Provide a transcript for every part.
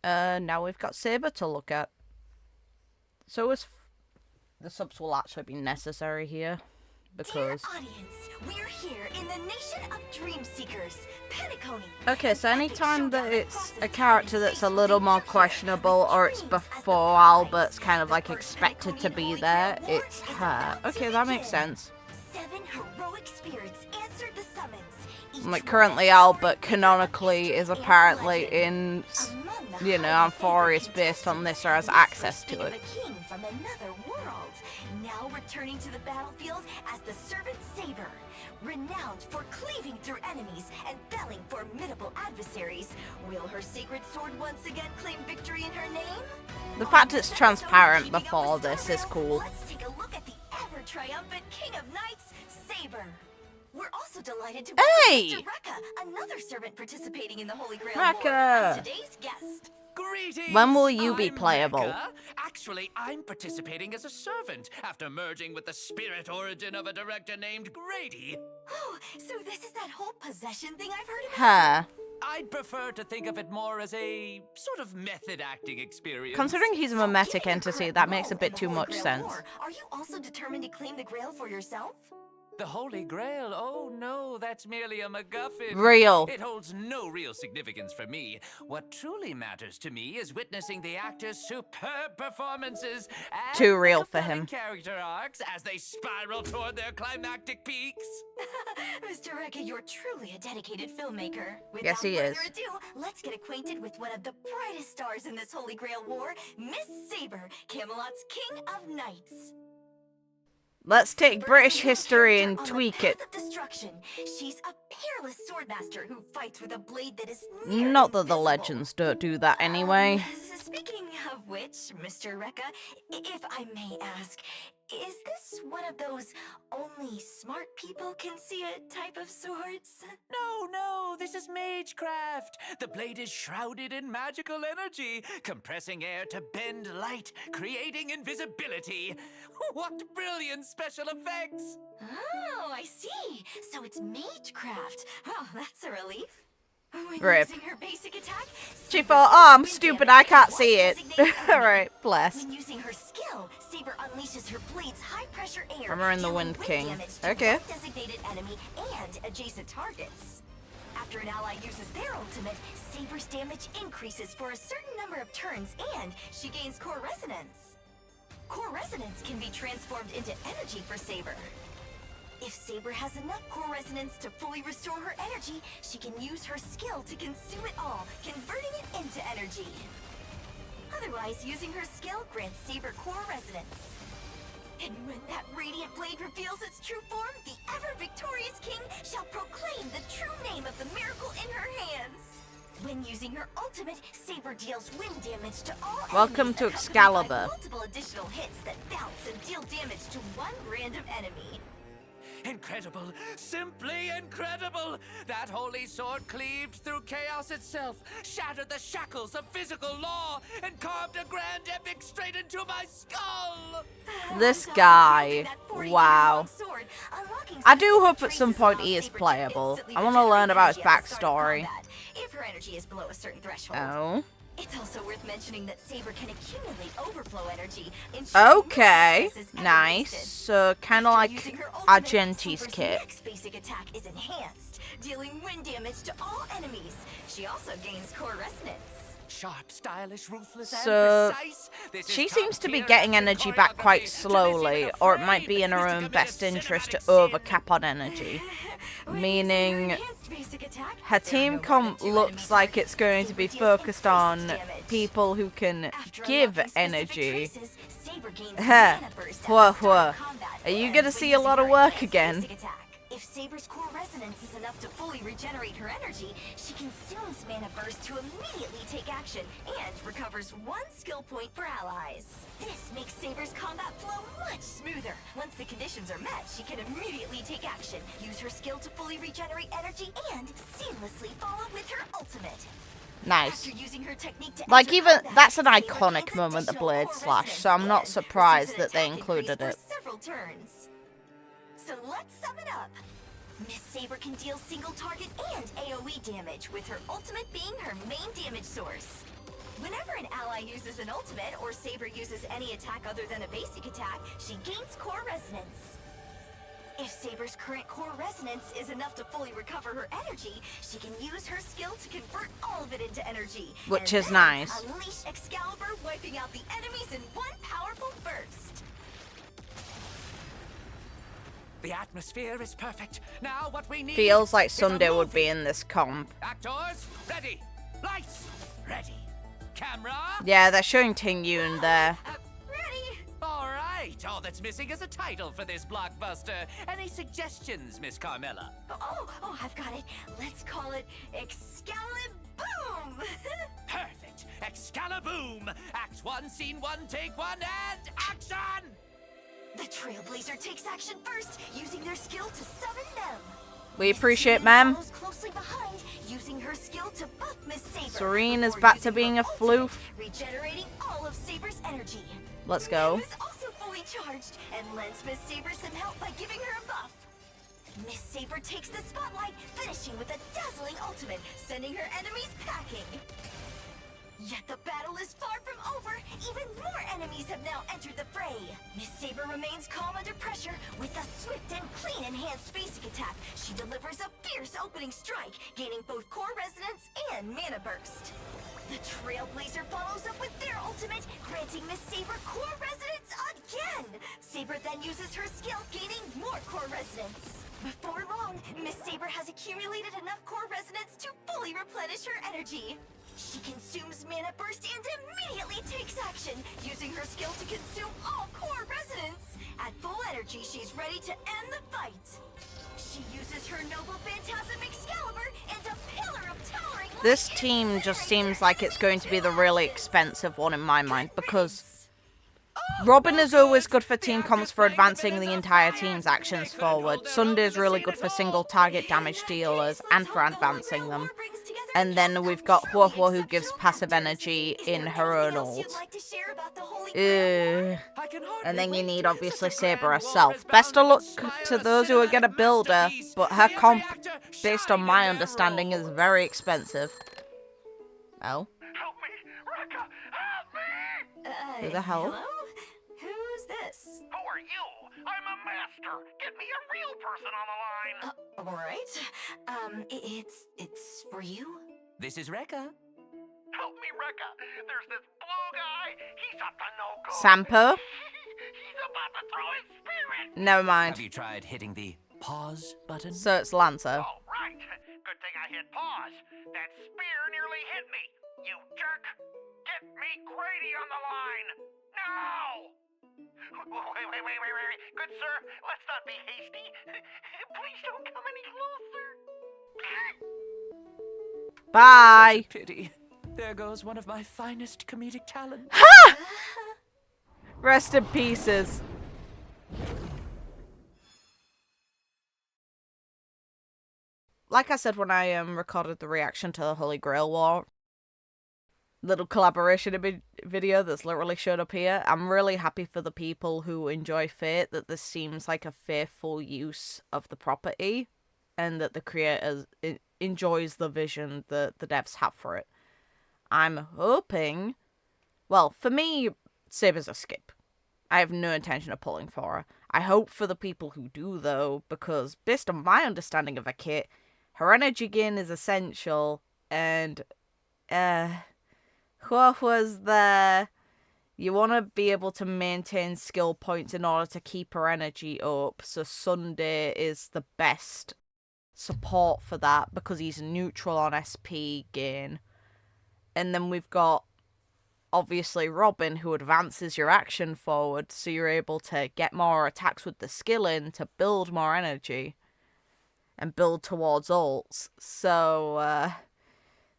Now we've got Saber to look at. So the subs will actually be necessary here. Because... Dear audience, we're here in the nation of dream seekers, Penacony. Okay, so anytime that it's a character that's a little more questionable, or it's before Albert's kind of like expected to be there, it's her. Okay, that makes sense. 7 heroic spirits answered the summons. Like, currently Albert canonically is apparently in, you know, Amphorius based on this, or has access to it. From another world, now returning to the battlefield as the servant Saber, renowned for cleaving through enemies and felling formidable adversaries. Will her sacred sword once again claim victory in her name? The fact it's transparent before this is cool. Let's take a look at the ever-triumphant King of Knights, Saber. We're also delighted to welcome Mr. Reca, another servant participating in the Holy Grail War, as today's guest. Greetings. When will you be playable? Reca. Actually, I'm participating as a servant after merging with the spirit origin of a director named Grady. Oh, so this is that whole possession thing I've heard about? Her. I'd prefer to think of it more as a sort of method acting experience. Considering he's a mimetic entity, that makes a bit too much sense. Are you also determined to claim the Grail for yourself? The Holy Grail? Oh no, that's merely a MacGuffin. Real. It holds no real significance for me. What truly matters to me is witnessing the actors' superb performances and too real for him. Character arcs as they spiral toward their climactic peaks. Mr. Reca, you're truly a dedicated filmmaker. Yes, he is. Without further ado, let's get acquainted with one of the brightest stars in this Holy Grail War, Miss Saber, Camelot's King of Knights. Let's take British history and tweak it. Destruction. She's a peerless swordmaster who fights with a blade that is not that the legends don't do that anyway. Speaking of which, Mr. Reca, if I may ask, is this one of those only smart people can see it type of swords? No, this is magecraft. The blade is shrouded in magical energy, compressing air to bend light, creating invisibility. What brilliant special effects! Oh, I see. So it's magecraft. Oh, that's a relief. When Rip. using her basic attack, She thought, oh, I'm stupid, I can't see it. Alright, bless. When using her skill, Saber unleashes her blade's high-pressure air, Remember in the dealing Wind wind King. damage to Okay. one designated enemy and adjacent targets. After an ally uses their ultimate, Saber's damage increases for a certain number of turns, and she gains core resonance. Core resonance can be transformed into energy for Saber. If Saber has enough core resonance to fully restore her energy, she can use her skill to consume it all, converting it into energy. Otherwise, using her skill grants Saber core resonance. And when that radiant blade reveals its true form, the ever-victorious king shall proclaim the true name of the miracle in her hands. When using her ultimate, Saber deals wind damage to all Welcome enemies, to accompanied by Excalibur. multiple additional hits that bounce and deal damage to one random enemy. Incredible, simply incredible! That holy sword cleaved through chaos itself, shattered the shackles of physical law, and carved a grand epic straight into my skull! This guy. Wow. I do hope at some point he is playable. I want to learn about his backstory. If her energy is below a certain threshold. Oh. It's also worth mentioning that Saber can accumulate overflow energy. Okay, nice. So kind of like Argenti's kit. Next basic attack is enhanced, dealing wind damage to all enemies. She also gains core resonance. Sharp, stylish, ruthless, So, and precise. This she is seems to be top-tier getting action energy back quite choreography. slowly, or it might be in her own best interest to overcap on energy. Meaning, her team comp looks like it's going to be focused on people who can give energy. HuoHuo. Are you gonna see a lot of work again? If Saber's core resonance is enough to fully regenerate her energy, she consumes Mana Burst to immediately take action and recovers 1 skill point for allies. This makes Saber's combat flow much smoother. Once the conditions are met, she can immediately take action, use her skill to fully regenerate energy, and seamlessly follow with her ultimate. Nice. After using her technique to Like, enter even combat, that's an Saber iconic gains moment, the additional blade core slash, resonance so I'm not and surprised receives that they an attack included increase it. for several turns. So let's sum it up. Miss Saber can deal single target and AoE damage, with her ultimate being her main damage source. Whenever ally uses an ultimate or Saber uses any attack other than a basic attack, she gains core resonance. If Saber's current core resonance is enough to fully recover her energy, she can use her skill to convert all of it into energy. Which and is then nice. Unleash Excalibur, wiping out the enemies in one powerful burst. The atmosphere is perfect. Now what we need Feels like is a Sunday would movie. be in this comp. Actors, ready. Lights, ready. Camera. Yeah, they're showing Ting Yun there. Ready? All right. All that's missing is a title for this blockbuster. Any suggestions, Miss Carmela? Oh, I've got it. Let's call it Excaliboom. Perfect. Excaliboom. Act 1, scene 1, take 1, and action! The Trailblazer takes action first, using their skill to summon them. We appreciate, Serene ma'am. follows closely behind, using her skill to buff Miss Saber. Serene is before back using to being her a floof. ultimate, regenerating all of Saber's energy. Let's go. Is also fully charged and lends Miss Saber some help by giving her a buff. Miss Saber takes the spotlight, finishing with a dazzling ultimate, sending her enemies packing. Yet the battle is far from over. Even more enemies have now entered the fray. Miss Saber remains calm under pressure with a swift and clean enhanced basic attack. She delivers a fierce opening strike, gaining both core resonance and mana burst. The Trailblazer follows up with their ultimate, granting Miss Saber core resonance again. Saber then uses her skill, gaining more core resonance. Before long, Miss Saber has accumulated enough core resonance to fully replenish her energy. She consumes mana burst and immediately takes action, using her skill to consume all core resonance. At full energy, she's ready to end the fight. She uses her noble phantasm Excalibur and a pillar of towering light. This team just seems like it's going to be the really expensive one in my mind, because Robin is always good for team comps for advancing the entire team's actions forward. Sunday's really good for single target damage dealers and for advancing them. And then we've got HuoHuo, who gives passive energy in her own ult. And then you need obviously Saber herself. Best of luck to those who are gonna build her, but her comp, based on my understanding, is very expensive. Oh? Help me! Reca! Help me! Who the hell? Hello? Who's this? Who are you? I'm a master! Get me a real person on the line! Alright. It's for you? This is Reca. Help me, Reca! There's this blue guy! He's up to no good! Sampo? He's about to throw his spear at me! Never mind. Have you tried hitting the pause button? So it's Lancer. Oh, right! Good thing I hit pause! That spear nearly hit me! You jerk! Get me Grady on the line! Now! Wait. Good sir, let's not be hasty. Please don't come any closer. Bye! Such a pity. There goes one of my finest comedic talents. Rest in pieces. Like I said when I recorded the reaction to the Holy Grail War, little collaboration video that's literally showed up here, I'm really happy for the people who enjoy Fate that this seems like a faithful use of the property, and that the creator enjoys the vision that the devs have for it. I'm hoping... Well, for me, Saber's a skip. I have no intention of pulling for her. I hope for the people who do, though, because based on my understanding of her kit, her energy gain is essential, and... HuoHuo's there. You want to be able to maintain skill points in order to keep her energy up, so Sunday is the best support for that because he's neutral on SP gain. And then we've got obviously Robin, who advances your action forward, so you're able to get more attacks with the skill in to build more energy and build towards ults. So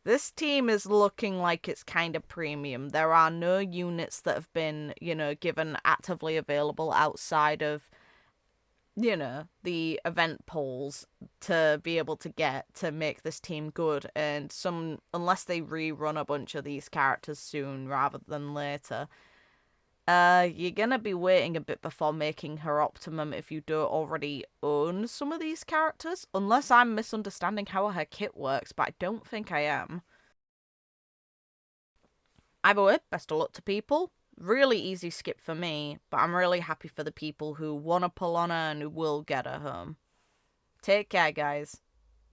this team is looking like it's kind of premium. There are no units that have been, given actively available outside of, the event polls to be able to get to make this team good. And unless they rerun a bunch of these characters soon rather than later, you're going to be waiting a bit before making her optimum if you don't already own some of these characters. Unless I'm misunderstanding how her kit works, but I don't think I am. Either way, best of luck to people. Really easy skip for me, but I'm really happy for the people who want to pull on her and who will get her home. Take care, guys.